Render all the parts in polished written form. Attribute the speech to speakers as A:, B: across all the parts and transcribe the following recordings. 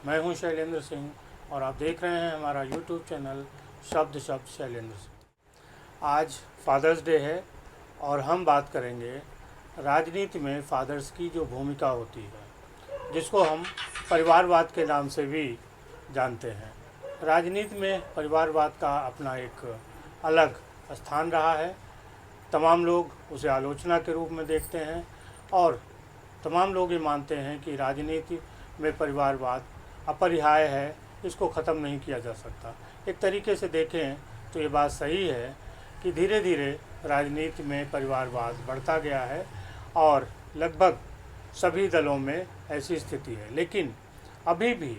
A: मैं हूं शैलेंद्र सिंह और आप देख रहे हैं हमारा यूट्यूब चैनल शब्द शब्द शैलेंद्र सिंह। आज फादर्स डे है और हम बात करेंगे राजनीति में फादर्स की जो भूमिका होती है, जिसको हम परिवारवाद के नाम से भी जानते हैं। राजनीति में परिवारवाद का अपना एक अलग स्थान रहा है। तमाम लोग उसे आलोचना के रूप में देखते हैं और तमाम लोग ये मानते हैं कि राजनीति में परिवारवाद अपरिहार्य है, इसको ख़त्म नहीं किया जा सकता। एक तरीके से देखें तो ये बात सही है कि धीरे धीरे राजनीति में परिवारवाद बढ़ता गया है और लगभग सभी दलों में ऐसी स्थिति है। लेकिन अभी भी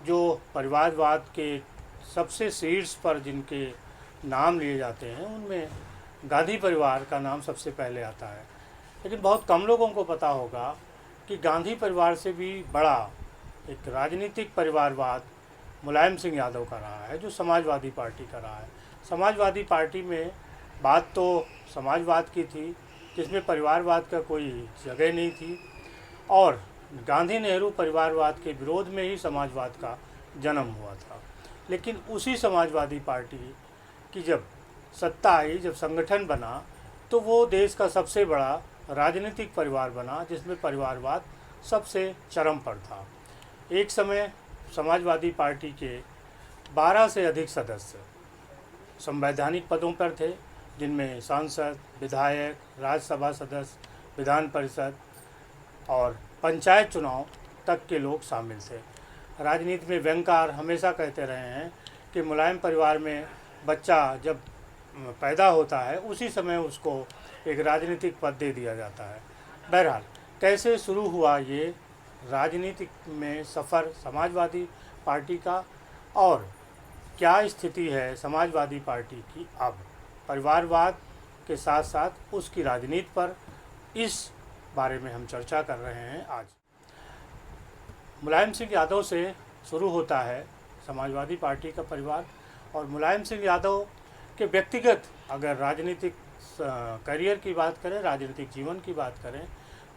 A: जो परिवारवाद के सबसे शीर्ष पर जिनके नाम लिए जाते हैं, उनमें गांधी परिवार का नाम सबसे पहले आता है। लेकिन बहुत कम लोगों को पता होगा कि गांधी परिवार से भी बड़ा एक राजनीतिक परिवारवाद मुलायम सिंह यादव का रहा है, जो समाजवादी पार्टी का रहा है। समाजवादी पार्टी में बात तो समाजवाद की थी, जिसमें परिवारवाद का कोई जगह नहीं थी, और गांधी नेहरू परिवारवाद के विरोध में ही समाजवाद का जन्म हुआ था। लेकिन उसी समाजवादी पार्टी की जब सत्ता आई, जब संगठन बना, तो वो देश का सबसे बड़ा राजनीतिक परिवार बना, जिसमें परिवारवाद सबसे चरम पर था। एक समय समाजवादी पार्टी के 12 से अधिक सदस्य संवैधानिक पदों पर थे, जिनमें सांसद, विधायक, राज्यसभा सदस्य, विधान परिषद और पंचायत चुनाव तक के लोग शामिल थे। राजनीति में व्यंग्यकार हमेशा कहते रहे हैं कि मुलायम परिवार में बच्चा जब पैदा होता है, उसी समय उसको एक राजनीतिक पद दे दिया जाता है। बहरहाल, कैसे शुरू हुआ ये राजनीतिक में सफ़र समाजवादी पार्टी का, और क्या स्थिति है समाजवादी पार्टी की अब परिवारवाद के साथ साथ उसकी राजनीति पर, इस बारे में हम चर्चा कर रहे हैं आज। मुलायम सिंह यादव से शुरू होता है समाजवादी पार्टी का परिवार। और मुलायम सिंह यादव के व्यक्तिगत अगर राजनीतिक करियर की बात करें, राजनीतिक जीवन की बात करें,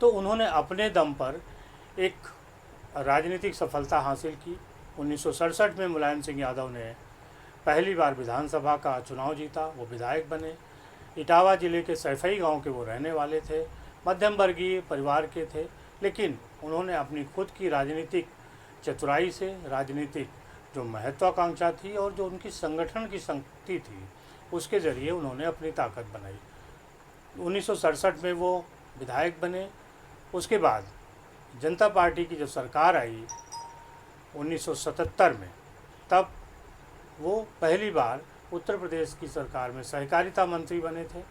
A: तो उन्होंने अपने दम पर एक राजनीतिक सफलता हासिल की। 1967 में मुलायम सिंह यादव ने पहली बार विधानसभा का चुनाव जीता, वो विधायक बने। इटावा ज़िले के सैफई गांव के वो रहने वाले थे, मध्यम वर्गीय परिवार के थे, लेकिन उन्होंने अपनी खुद की राजनीतिक चतुराई से, राजनीतिक जो महत्वाकांक्षा थी और जो उनकी संगठन की शक्ति थी, उसके ज़रिए उन्होंने अपनी ताकत बनाई। 1967 में वो विधायक बने। उसके बाद जनता पार्टी की जब सरकार आई 1977 में, तब वो पहली बार उत्तर प्रदेश की सरकार में सहकारिता मंत्री बने थे,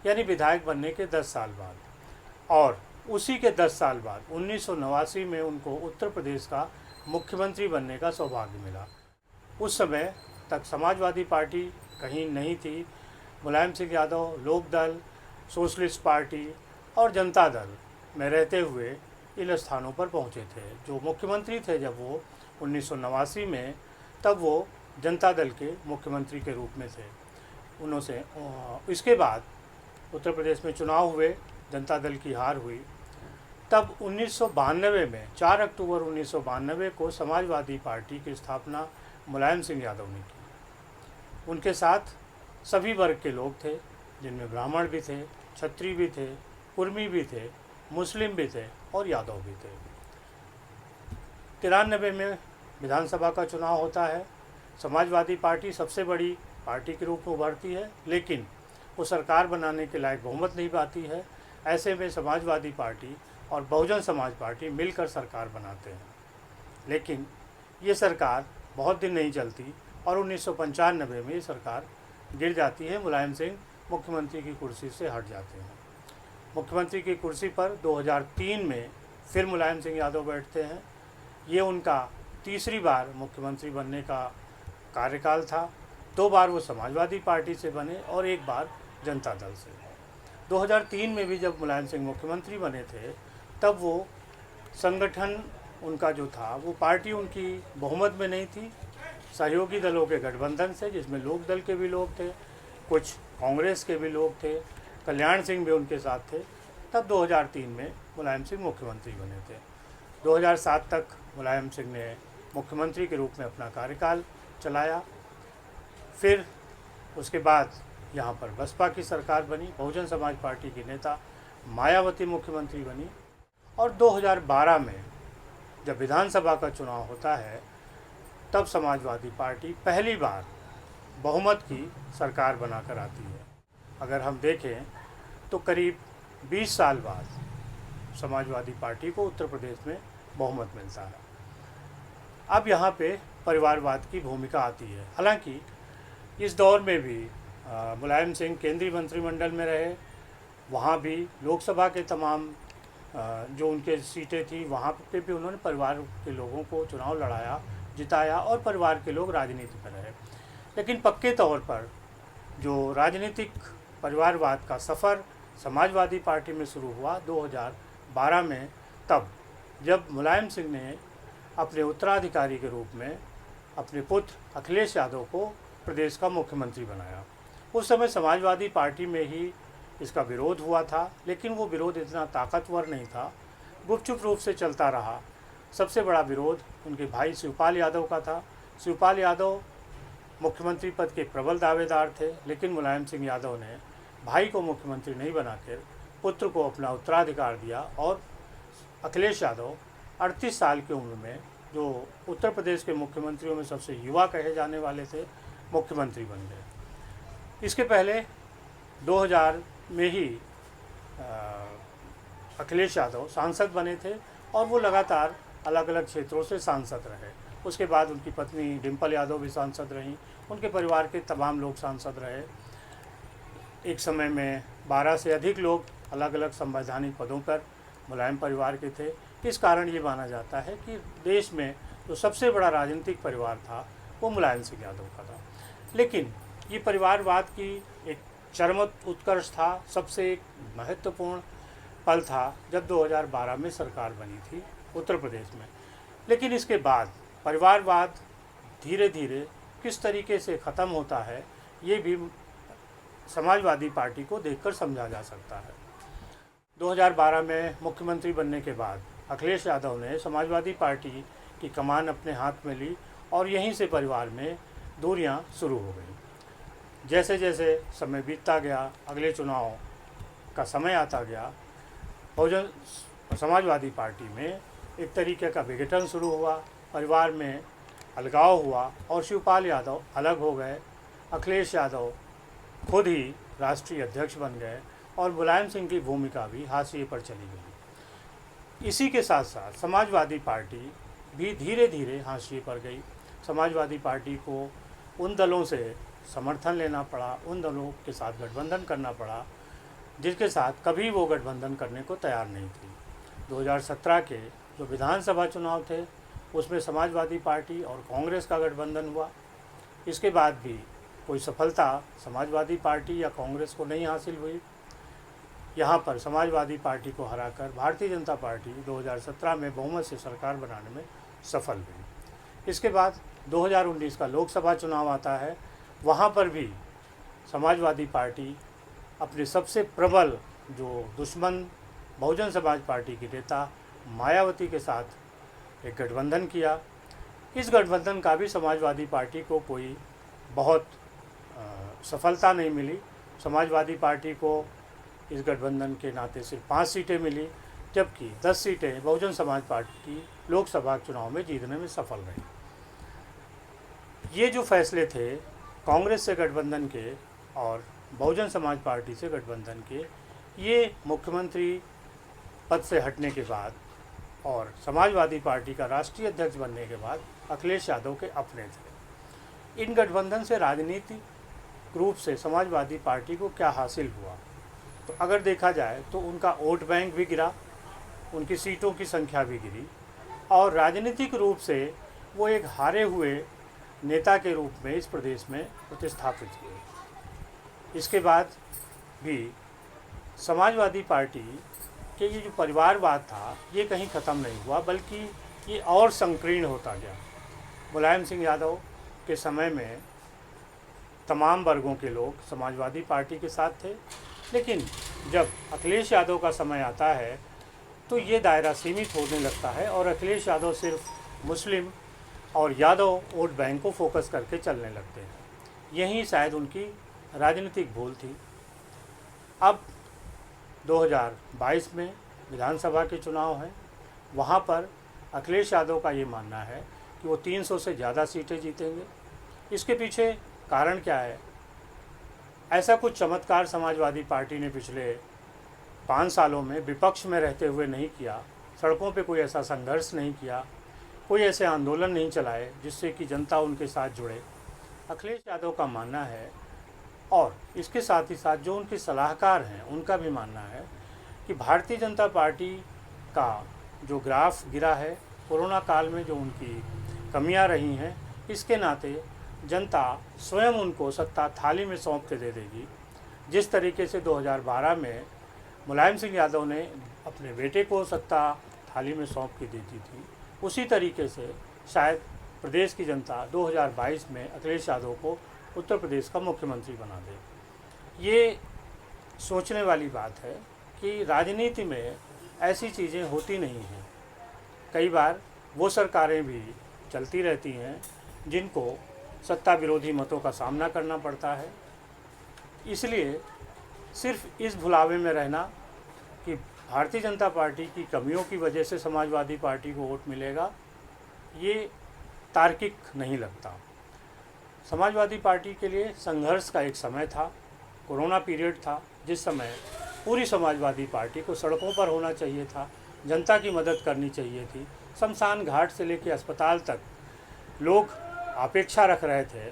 A: यानी विधायक बनने के 10 साल बाद। और उसी के 10 साल बाद 1989 में उनको उत्तर प्रदेश का मुख्यमंत्री बनने का सौभाग्य मिला। उस समय तक समाजवादी पार्टी कहीं नहीं थी। मुलायम सिंह यादव लोकदल, सोशलिस्ट पार्टी और जनता दल में रहते हुए इन स्थानों पर पहुंचे थे। जो मुख्यमंत्री थे जब वो 1989 में, तब वो जनता दल के मुख्यमंत्री के रूप में थे। उन्होंने इसके बाद उत्तर प्रदेश में चुनाव हुए, जनता दल की हार हुई। तब 1992 में 4 अक्टूबर 1992 को समाजवादी पार्टी की स्थापना मुलायम सिंह यादव ने की। उनके साथ सभी वर्ग के लोग थे, जिनमें ब्राह्मण भी थे, क्षत्रिय भी थे, कुर्मी भी थे, मुस्लिम भी थे और यादव भी थे। 93 में विधानसभा का चुनाव होता है। समाजवादी पार्टी सबसे बड़ी पार्टी के रूप में उभरती है, लेकिन वो सरकार बनाने के लायक बहुमत नहीं पाती है। ऐसे में समाजवादी पार्टी और बहुजन समाज पार्टी मिलकर सरकार बनाते हैं, लेकिन ये सरकार बहुत दिन नहीं चलती और 1995 में ये सरकार गिर जाती है। मुलायम सिंह मुख्यमंत्री की कुर्सी से हट जाते हैं। मुख्यमंत्री की कुर्सी पर 2003 में फिर मुलायम सिंह यादव बैठते हैं। ये उनका तीसरी बार मुख्यमंत्री बनने का कार्यकाल था। 2 बार वो समाजवादी पार्टी से बने और 1 बार जनता दल से। 2003 में भी जब मुलायम सिंह मुख्यमंत्री बने थे, तब वो संगठन उनका जो था, वो पार्टी उनकी बहुमत में नहीं थी। सहयोगी दलों के गठबंधन से, जिसमें लोक दल के भी लोग थे, कुछ कांग्रेस के भी लोग थे, कल्याण सिंह भी उनके साथ थे। तब 2003 में मुलायम सिंह मुख्यमंत्री बने थे। 2007 तक मुलायम सिंह ने मुख्यमंत्री के रूप में अपना कार्यकाल चलाया। फिर उसके बाद यहाँ पर बसपा की सरकार बनी, बहुजन समाज पार्टी की नेता मायावती मुख्यमंत्री बनी। और 2012 में जब विधानसभा का चुनाव होता है तब समाजवादी पार्टी पहली बार बहुमत की सरकार बनाकर आती है। अगर हम देखें तो करीब 20 साल बाद समाजवादी पार्टी को उत्तर प्रदेश में बहुमत मिलता है। अब यहाँ पे परिवारवाद की भूमिका आती है। हालांकि इस दौर में भी मुलायम सिंह केंद्रीय मंत्रिमंडल में रहे, वहाँ भी लोकसभा के तमाम जो उनके सीटें थी वहाँ पे भी उन्होंने परिवार के लोगों को चुनाव लड़ाया, जिताया और परिवार के लोग राजनीति में रहे। लेकिन पक्के तौर पर जो राजनीतिक परिवारवाद का सफ़र समाजवादी पार्टी में शुरू हुआ 2012 में, तब जब मुलायम सिंह ने अपने उत्तराधिकारी के रूप में अपने पुत्र अखिलेश यादव को प्रदेश का मुख्यमंत्री बनाया। उस समय समाजवादी पार्टी में ही इसका विरोध हुआ था, लेकिन वो विरोध इतना ताकतवर नहीं था, गुपचुप रूप से चलता रहा। सबसे बड़ा विरोध उनके भाई शिवपाल यादव का था। शिवपाल यादव मुख्यमंत्री पद के प्रबल दावेदार थे, लेकिन मुलायम सिंह यादव ने भाई को मुख्यमंत्री नहीं बनाकर पुत्र को अपना उत्तराधिकार दिया और अखिलेश यादव 38 साल की उम्र में, जो उत्तर प्रदेश के मुख्यमंत्रियों में सबसे युवा कहे जाने वाले थे, मुख्यमंत्री बन गए। इसके पहले 2000 में ही अखिलेश यादव सांसद बने थे और वो लगातार अलग अलग क्षेत्रों से सांसद रहे। उसके बाद उनकी पत्नी डिम्पल यादव भी सांसद रहीं, उनके परिवार के तमाम लोग सांसद रहे। एक समय में 12 से अधिक लोग अलग अलग संवैधानिक पदों पर मुलायम परिवार के थे। इस कारण ये माना जाता है कि देश में जो सबसे बड़ा राजनीतिक परिवार था वो मुलायम सिंह यादव का था। लेकिन ये परिवारवाद की एक चरम उत्कर्ष था, सबसे एक महत्वपूर्ण पल था जब 2012 में सरकार बनी थी उत्तर प्रदेश में। लेकिन इसके बाद परिवारवाद धीरे धीरे किस तरीके से ख़त्म होता है ये भी समाजवादी पार्टी को देखकर समझा जा सकता है। 2012 में मुख्यमंत्री बनने के बाद अखिलेश यादव ने समाजवादी पार्टी की कमान अपने हाथ में ली और यहीं से परिवार में दूरियां शुरू हो गई। जैसे जैसे समय बीतता गया, अगले चुनाव का समय आता गया, बहुजन समाजवादी पार्टी में एक तरीके का विघटन शुरू हुआ, परिवार में अलगाव हुआ और शिवपाल यादव अलग हो गए। अखिलेश यादव खुद ही राष्ट्रीय अध्यक्ष बन गए और मुलायम सिंह की भूमिका भी हाशिए पर चली गई। इसी के साथ साथ समाजवादी पार्टी भी धीरे धीरे हाशिए पर गई। समाजवादी पार्टी को उन दलों से समर्थन लेना पड़ा, उन दलों के साथ गठबंधन करना पड़ा जिसके साथ कभी वो गठबंधन करने को तैयार नहीं थी। 2017 के जो विधानसभा चुनाव थे उसमें समाजवादी पार्टी और कांग्रेस का गठबंधन हुआ। इसके बाद भी कोई सफलता समाजवादी पार्टी या कांग्रेस को नहीं हासिल हुई। यहाँ पर समाजवादी पार्टी को हराकर भारतीय जनता पार्टी 2017 में बहुमत से सरकार बनाने में सफल हुई। इसके बाद 2019 का लोकसभा चुनाव आता है, वहाँ पर भी समाजवादी पार्टी अपने सबसे प्रबल जो दुश्मन बहुजन समाज पार्टी की नेता मायावती के साथ एक गठबंधन किया। इस गठबंधन का भी समाजवादी पार्टी को कोई बहुत सफलता नहीं मिली। समाजवादी पार्टी को इस गठबंधन के नाते सिर्फ 5 सीटें मिली, जबकि 10 सीटें बहुजन समाज पार्टी लोकसभा चुनाव में जीतने में सफल रही। ये जो फैसले थे कांग्रेस से गठबंधन के और बहुजन समाज पार्टी से गठबंधन के, ये मुख्यमंत्री पद से हटने के बाद और समाजवादी पार्टी का राष्ट्रीय अध्यक्ष बनने के बाद अखिलेश यादव के अपने थे। इन गठबंधन से राजनीतिक रूप से समाजवादी पार्टी को क्या हासिल हुआ, तो अगर देखा जाए तो उनका वोट बैंक भी गिरा, उनकी सीटों की संख्या भी गिरी और राजनीतिक रूप से वो एक हारे हुए नेता के रूप में इस प्रदेश में प्रतिस्थापित हुए। इसके बाद भी समाजवादी पार्टी के ये जो परिवारवाद था ये कहीं ख़त्म नहीं हुआ, बल्कि ये और संकीर्ण होता गया। मुलायम सिंह यादव के समय में तमाम वर्गों के लोग समाजवादी पार्टी के साथ थे, लेकिन जब अखिलेश यादव का समय आता है तो ये दायरा सीमित होने लगता है और अखिलेश यादव सिर्फ मुस्लिम और यादव वोट बैंक को फोकस करके चलने लगते हैं। यही शायद उनकी राजनीतिक भूल थी। अब 2022 में विधानसभा के चुनाव हैं, वहाँ पर अखिलेश यादव का ये मानना है कि वो 300 से ज़्यादा सीटें जीतेंगे। इसके पीछे कारण क्या है? ऐसा कुछ चमत्कार समाजवादी पार्टी ने पिछले 5 सालों में विपक्ष में रहते हुए नहीं किया। सड़कों पे कोई ऐसा संघर्ष नहीं किया, कोई ऐसे आंदोलन नहीं चलाए जिससे कि जनता उनके साथ जुड़े। अखिलेश यादव का मानना है, और इसके साथ ही साथ जो उनके सलाहकार हैं उनका भी मानना है कि भारतीय जनता पार्टी का जो ग्राफ गिरा है कोरोना काल में, जो उनकी कमियां रही हैं, इसके नाते जनता स्वयं उनको सत्ता थाली में सौंप के दे देगी। जिस तरीके से 2012 में मुलायम सिंह यादव ने अपने बेटे को सत्ता थाली में सौंप के दी थी, उसी तरीके से शायद प्रदेश की जनता 2022 में अखिलेश यादव को उत्तर प्रदेश का मुख्यमंत्री बना दे। ये सोचने वाली बात है कि राजनीति में ऐसी चीज़ें होती नहीं हैं। कई बार वो सरकारें भी चलती रहती हैं जिनको सत्ता विरोधी मतों का सामना करना पड़ता है। इसलिए सिर्फ इस भुलावे में रहना कि भारतीय जनता पार्टी की कमियों की वजह से समाजवादी पार्टी को वोट मिलेगा, ये तार्किक नहीं लगता। समाजवादी पार्टी के लिए संघर्ष का एक समय था, कोरोना पीरियड था, जिस समय पूरी समाजवादी पार्टी को सड़कों पर होना चाहिए था, जनता की मदद करनी चाहिए थी। शमशान घाट से लेकर अस्पताल तक लोग अपेक्षा रख रहे थे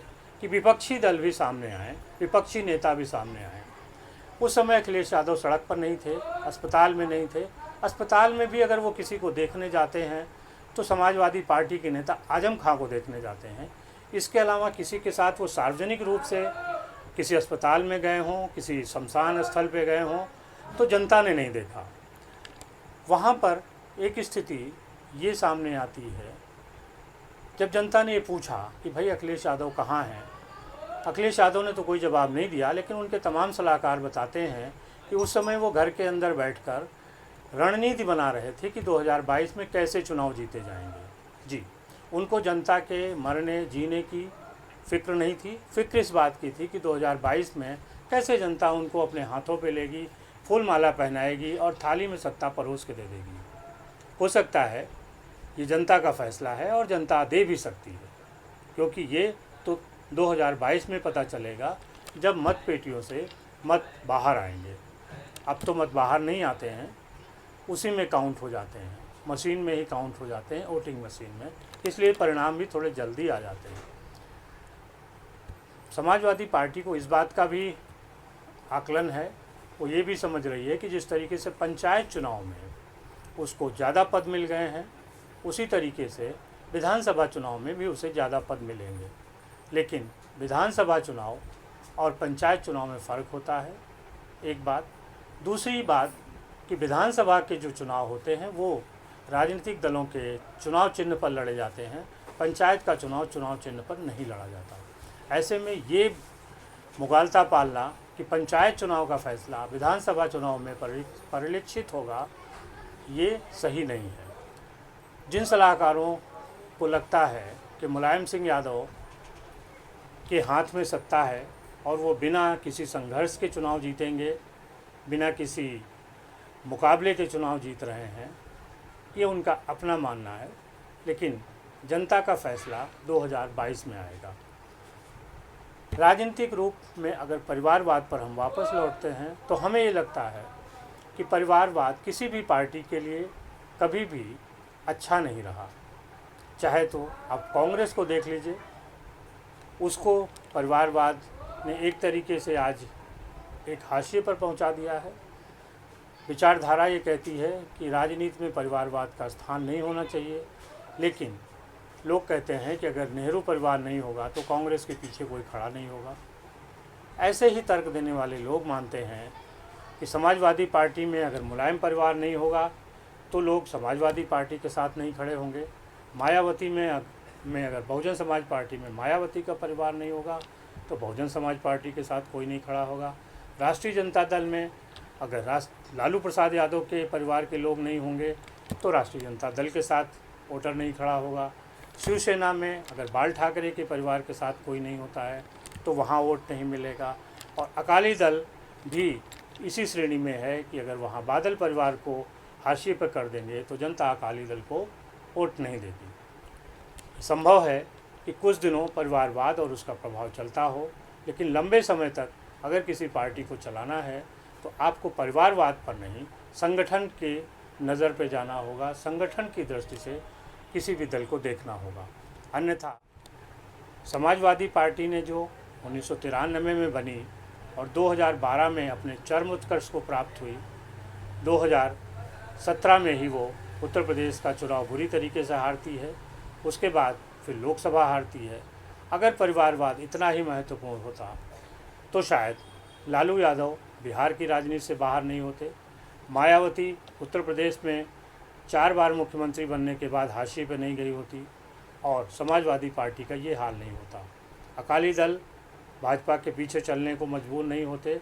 A: कि विपक्षी दल भी सामने आए, विपक्षी नेता भी सामने आए। उस समय अखिलेश यादव सड़क पर नहीं थे, अस्पताल में नहीं थे। अस्पताल में भी अगर वो किसी को देखने जाते हैं तो समाजवादी पार्टी के नेता आजम खां को देखने जाते हैं। इसके अलावा किसी के साथ वो सार्वजनिक रूप से किसी अस्पताल में गए हों, किसी शमशान स्थल पे गए हों, तो जनता ने नहीं देखा। वहाँ पर एक स्थिति ये सामने आती है, जब जनता ने ये पूछा कि भाई अखिलेश यादव कहाँ हैं, अखिलेश यादव ने तो कोई जवाब नहीं दिया, लेकिन उनके तमाम सलाहकार बताते हैं कि उस समय वो घर के अंदर बैठकर रणनीति बना रहे थे कि 2022 में कैसे चुनाव जीते जाएंगे। जी, उनको जनता के मरने जीने की फ़िक्र नहीं थी। फ़िक्र इस बात की थी कि 2022 में कैसे जनता उनको अपने हाथों पे लेगी, फूल माला पहनाएगी और थाली में सत्ता परोस के दे देगी। हो सकता है ये जनता का फैसला है और जनता दे भी सकती है, क्योंकि ये तो 2022 में पता चलेगा जब मत पेटियों से मत बाहर आएंगे। अब तो मत बाहर नहीं आते हैं, उसी में काउंट हो जाते हैं, मशीन में ही काउंट हो जाते हैं, वोटिंग मशीन में। इसलिए परिणाम भी थोड़े जल्दी आ जाते हैं। समाजवादी पार्टी को इस बात का भी आकलन है, वो ये भी समझ रही है कि जिस तरीके से पंचायत चुनाव में उसको ज़्यादा पद मिल गए हैं, उसी तरीके से विधानसभा चुनाव में भी उसे ज़्यादा पद मिलेंगे। लेकिन विधानसभा चुनाव और पंचायत चुनाव में फ़र्क होता है, एक बात। दूसरी बात कि विधानसभा के जो चुनाव होते हैं वो राजनीतिक दलों के चुनाव चिन्ह पर लड़े जाते हैं, पंचायत का चुनाव चुनाव चिन्ह पर नहीं लड़ा जाता। ऐसे में ये मुगालता पालना कि पंचायत चुनाव का फैसला विधानसभा चुनाव में परिलक्षित होगा, ये सही नहीं है। जिन सलाहकारों को लगता है कि मुलायम सिंह यादव के हाथ में सत्ता है और वो बिना किसी संघर्ष के चुनाव जीतेंगे, बिना किसी मुकाबले के चुनाव जीत रहे हैं, ये उनका अपना मानना है। लेकिन जनता का फैसला 2022 में आएगा। राजनीतिक रूप में अगर परिवारवाद पर हम वापस लौटते हैं तो हमें ये लगता है कि परिवारवाद किसी भी पार्टी के लिए कभी भी अच्छा नहीं रहा। चाहे तो आप कांग्रेस को देख लीजिए, उसको परिवारवाद ने एक तरीके से आज एक हाशिए पर पहुंचा दिया है। विचारधारा ये कहती है कि राजनीति में परिवारवाद का स्थान नहीं होना चाहिए, लेकिन लोग कहते हैं कि अगर नेहरू परिवार नहीं होगा तो कांग्रेस के पीछे कोई खड़ा नहीं होगा। ऐसे ही तर्क देने वाले लोग मानते हैं कि समाजवादी पार्टी में अगर मुलायम परिवार नहीं होगा तो लोग समाजवादी पार्टी के साथ नहीं खड़े होंगे। मायावती में अगर बहुजन समाज पार्टी में मायावती का परिवार नहीं होगा तो बहुजन समाज पार्टी के साथ कोई नहीं खड़ा होगा। राष्ट्रीय जनता दल में अगर लालू प्रसाद यादव के परिवार के लोग नहीं होंगे तो राष्ट्रीय जनता दल के साथ वोटर नहीं खड़ा होगा। शिवसेना में अगर बाल ठाकरे के परिवार के साथ कोई नहीं होता है तो वहाँ वोट नहीं मिलेगा। और अकाली दल भी इसी श्रेणी में है कि अगर वहाँ बादल परिवार को हाशिए पर कर देंगे तो जनता अकाली दल को वोट नहीं देगी। संभव है कि कुछ दिनों परिवारवाद और उसका प्रभाव चलता हो, लेकिन लंबे समय तक अगर किसी पार्टी को चलाना है तो आपको परिवारवाद पर नहीं, संगठन के नज़र पे जाना होगा, संगठन की दृष्टि से किसी भी दल को देखना होगा। अन्यथा समाजवादी पार्टी ने जो 1993 में बनी और 2012 में अपने चरम उत्कर्ष को प्राप्त हुई, 2017 में ही वो उत्तर प्रदेश का चुनाव बुरी तरीके से हारती है, उसके बाद फिर लोकसभा हारती है। अगर परिवारवाद इतना ही महत्वपूर्ण होता तो शायद लालू यादव बिहार की राजनीति से बाहर नहीं होते, मायावती उत्तर प्रदेश में 4 बार मुख्यमंत्री बनने के बाद हाशिए पर नहीं गई होती और समाजवादी पार्टी का ये हाल नहीं होता। अकाली दल भाजपा के पीछे चलने को मजबूर नहीं होते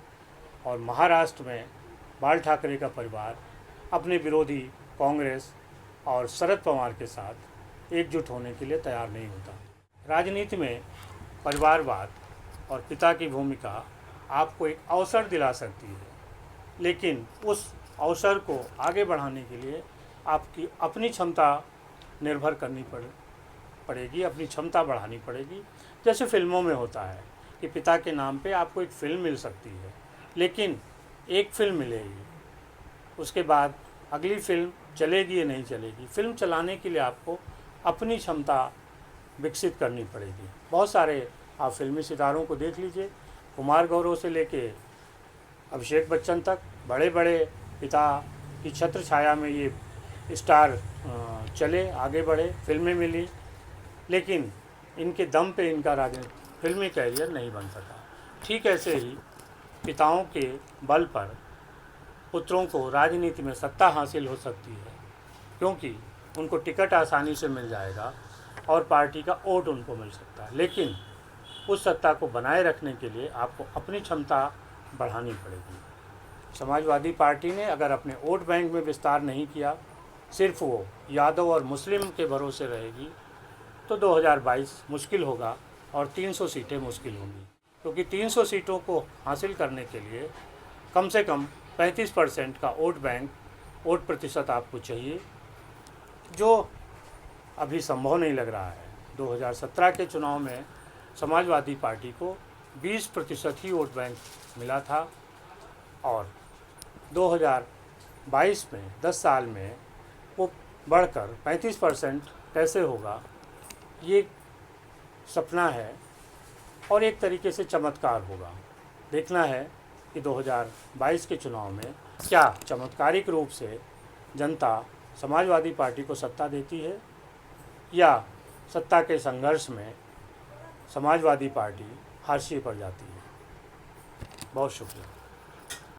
A: और महाराष्ट्र में बाल ठाकरे का परिवार अपने विरोधी कांग्रेस और शरद पवार के साथ एकजुट होने के लिए तैयार नहीं होता। राजनीति में परिवारवाद और पिता की भूमिका आपको एक अवसर दिला सकती है, लेकिन उस अवसर को आगे बढ़ाने के लिए आपकी अपनी क्षमता निर्भर करनी पड़ेगी, अपनी क्षमता बढ़ानी पड़ेगी। जैसे फिल्मों में होता है कि पिता के नाम पे आपको एक फ़िल्म मिल सकती है, लेकिन एक फ़िल्म मिलेगी, उसके बाद अगली फ़िल्म चलेगी या नहीं चलेगी। फ़िल्म चलाने के लिए आपको अपनी क्षमता विकसित करनी पड़ेगी। बहुत सारे आप फिल्मी सितारों को देख लीजिए, कुमार गौरव से लेके अभिषेक बच्चन तक बड़े बड़े पिता की छत्र छाया में ये स्टार चले, आगे बढ़े, फिल्में मिली, लेकिन इनके दम पे इनका राजनीतिक फिल्मी कैरियर नहीं बन सका। ठीक ऐसे ही पिताओं के बल पर पुत्रों को राजनीति में सत्ता हासिल हो सकती है, क्योंकि उनको टिकट आसानी से मिल जाएगा और पार्टी का वोट उनको मिल सकता है। लेकिन उस सत्ता को बनाए रखने के लिए आपको अपनी क्षमता बढ़ानी पड़ेगी। समाजवादी पार्टी ने अगर अपने वोट बैंक में विस्तार नहीं किया, सिर्फ वो यादव और मुस्लिम के भरोसे रहेगी, तो 2022 मुश्किल होगा और 300 सीटें मुश्किल होंगी, क्योंकि 300 सीटों को हासिल करने के लिए कम से कम 35% का वोट प्रतिशत आपको चाहिए, जो अभी संभव नहीं लग रहा है। 2017 के चुनाव में समाजवादी पार्टी को 20% ही वोट बैंक मिला था और 2022 में 10 साल में वो बढ़कर 35% कैसे होगा, ये सपना है और एक तरीके से चमत्कार होगा। देखना है कि 2022 के चुनाव में क्या चमत्कारिक रूप से जनता समाजवादी पार्टी को सत्ता देती है या सत्ता के संघर्ष में समाजवादी पार्टी हाशिए पर जाती है। बहुत शुक्रिया।